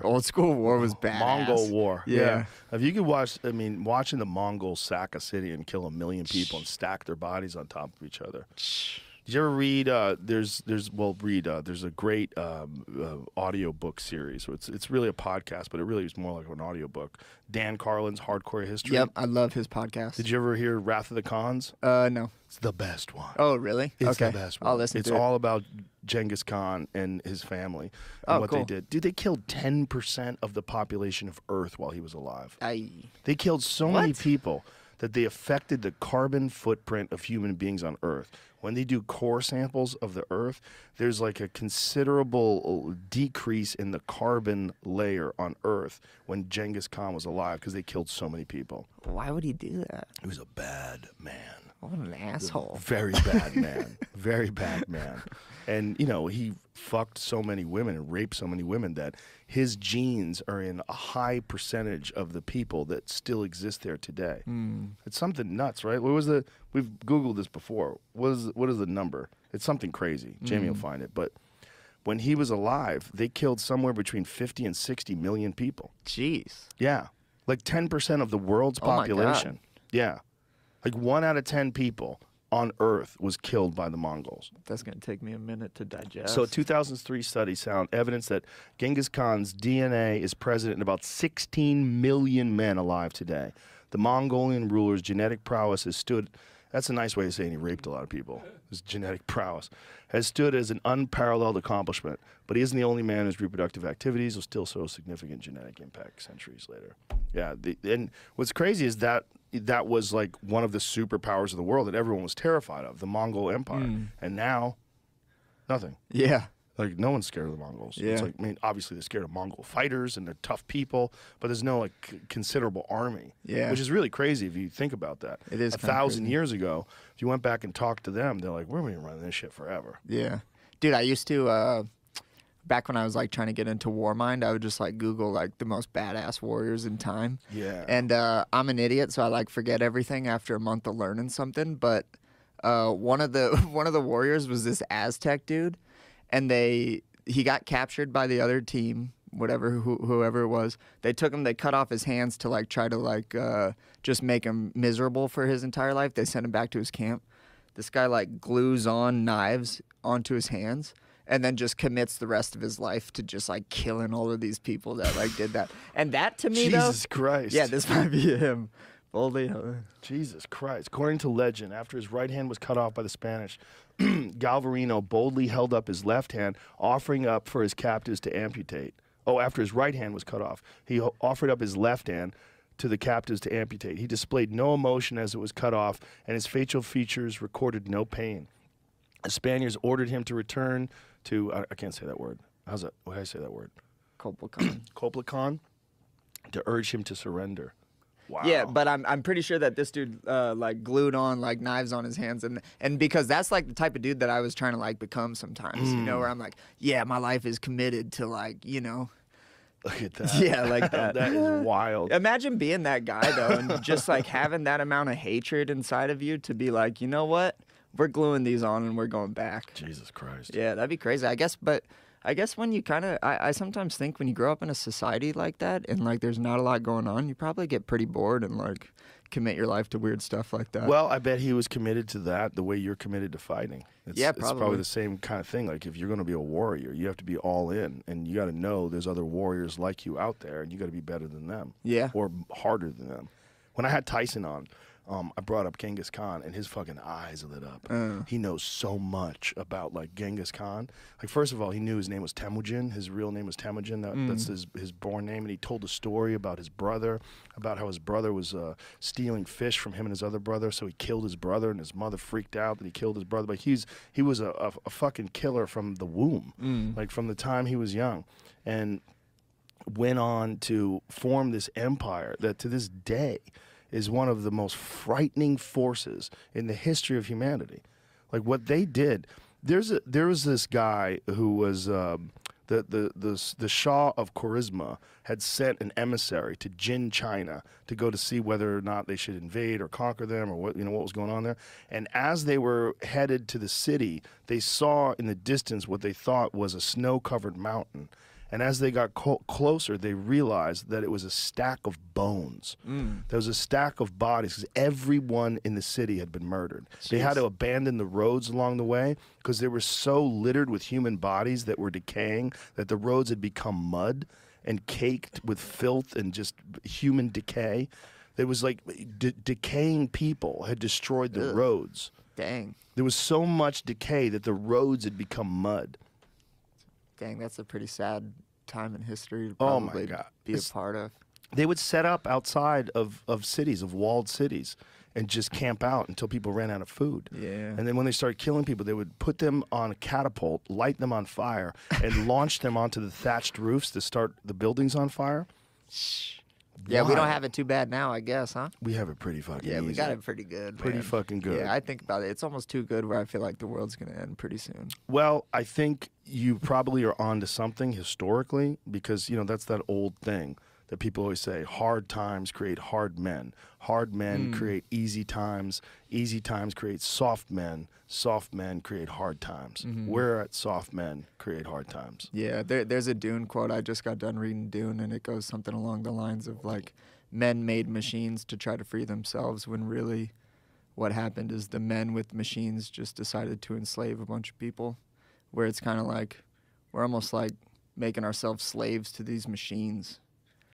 Old school war was badass. Mongol War. Yeah. If you could watch, I mean, watching the Mongols sack a city and kill 1 million people and stack their bodies on top of each other. Did you ever read? There's a great audio book series. It's really a podcast, but it really is more like an audio book. Dan Carlin's Hardcore History. Yep, I love his podcast. Did you ever hear Wrath of the Khans? No. It's the best one. Oh, really? It's okay. the best one. I'll listen It's to it. all about Genghis Khan and his family and what cool. they did. Dude, they killed 10% of the population of Earth while he was alive. They killed so many people that they affected the carbon footprint of human beings on Earth. When they do core samples of the Earth, there's like a considerable decrease in the carbon layer on Earth when Genghis Khan was alive because they killed so many people. Why would he do that? He was a bad man. What an asshole. Very bad man. Very bad man. And, you know, he fucked so many women and raped so many women that his genes are in a high percentage of the people that still exist there today. It's something nuts, right? What was we've Googled this before. What is the number? It's something crazy. Jamie will find it. But when he was alive, they killed somewhere between 50 and 60 million people. Jeez. Yeah. Like 10% of the world's population. Yeah. Like 1 out of 10 people on Earth was killed by the Mongols. That's going to take me a minute to digest. So a 2003 study found evidence that Genghis Khan's DNA is present in about 16 million men alive today. The Mongolian ruler's genetic prowess has stood, that's a nice way of saying he raped a lot of people, his genetic prowess, has stood as an unparalleled accomplishment, but he isn't the only man whose reproductive activities will still show significant genetic impact centuries later. Yeah, and what's crazy is that was like one of the superpowers of the world that everyone was terrified of, the Mongol Empire. And now, nothing. Yeah. Like, no one's scared of the Mongols. Yeah. It's like, I mean, obviously they're scared of Mongol fighters and they're tough people, but there's no, like, considerable army. Yeah. Which is really crazy if you think about that. It is 1,000 crazy. years ago, if you went back and talked to them, they're like, we're going to be running this shit forever. Yeah. Dude, I used to, back when I was, like, trying to get into Warmind, I would just, like, Google, like, the most badass warriors in time. Yeah. And I'm an idiot, so I, like, forget everything after a month of learning something. But one of the warriors was this Aztec dude, and he got captured by the other team, whoever it was. They took him, they cut off his hands to like try to like just make him miserable for his entire life. They sent him back to his camp. This guy like glues on knives onto his hands and then just commits the rest of his life to just like killing all of these people that like did that. And that to me Jesus Christ. Yeah, this might be him. Boldly. Jesus Christ. According to legend, after his right hand was cut off by the Spanish, Galvarino boldly held up his left hand, offering up for his captives to amputate. Oh, after his right hand was cut off, he offered up his left hand to the captives to amputate. He displayed no emotion as it was cut off, and his facial features recorded no pain. The Spaniards ordered him to return to, I can't say that word. How's that? How do I say that word? Coplican, to urge him to surrender. Wow. Yeah, but I'm pretty sure that this dude like glued on like knives on his hands, and because that's like the type of dude that I was trying to like become sometimes, you know, where I'm like, yeah, my life is committed to like, you know. Look at that. Yeah, like that. That is wild. Imagine being that guy though, and just like having that amount of hatred inside of you to be like, you know what, we're gluing these on and we're going back. Jesus Christ. Yeah, that'd be crazy. I guess when you kind of, I sometimes think when you grow up in a society like that and like there's not a lot going on, you probably get pretty bored and like commit your life to weird stuff like that. Well, I bet he was committed to that the way you're committed to fighting. Yeah, It's probably the same kind of thing. Like if you're going to be a warrior, you have to be all in, and you got to know there's other warriors like you out there, and you got to be better than them. Yeah. Or harder than them. When I had Tyson on, I brought up Genghis Khan, and his fucking eyes lit up. He knows so much about like Genghis Khan. Like first of all, he knew his name was Temujin. His real name was Temujin. That's his born name. And he told a story about his brother, about how his brother was stealing fish from him and his other brother. So he killed his brother, and his mother freaked out that he killed his brother. But he was a fucking killer from the womb, like from the time he was young, and went on to form this empire that to this day is one of the most frightening forces in the history of humanity. Like what they did, there was this guy who was the Shah of Charisma had sent an emissary to Jin, China, to go to see whether or not they should invade or conquer them, or what was going on there. And as they were headed to the city, they saw in the distance what they thought was a snow-covered mountain. And as they got closer, they realized that it was a stack of bones. There was a stack of bodies because everyone in the city had been murdered. Jeez. They had to abandon the roads along the way because they were so littered with human bodies that were decaying that the roads had become mud and caked with filth and just human decay. There was like decaying people had destroyed the roads. Dang. There was so much decay that the roads had become mud. Dang, that's a pretty sad time in history to Oh my probably God. be a part of. They would set up outside of cities, of walled cities, and just camp out until people ran out of food. Yeah. And then when they started killing people, they would put them on a catapult, light them on fire, and launch them onto the thatched roofs to start the buildings on fire. Yeah, we Why? don't have it too bad now, I guess, huh? We have it pretty fucking Yeah, easy. we got it pretty good. Pretty man. fucking good. Yeah, I think about it. It's almost too good where I feel like the world's going to end pretty soon. Well, I think you probably are onto something historically because, you know, that's that old thing that people always say, hard times create hard men. Hard men create easy times create soft men create hard times. We're at soft men create hard times. Yeah, there's a Dune quote. I just got done reading Dune, and it goes something along the lines of, like, men made machines to try to free themselves when really what happened is the men with machines just decided to enslave a bunch of people, where it's kind of like we're almost like making ourselves slaves to these machines.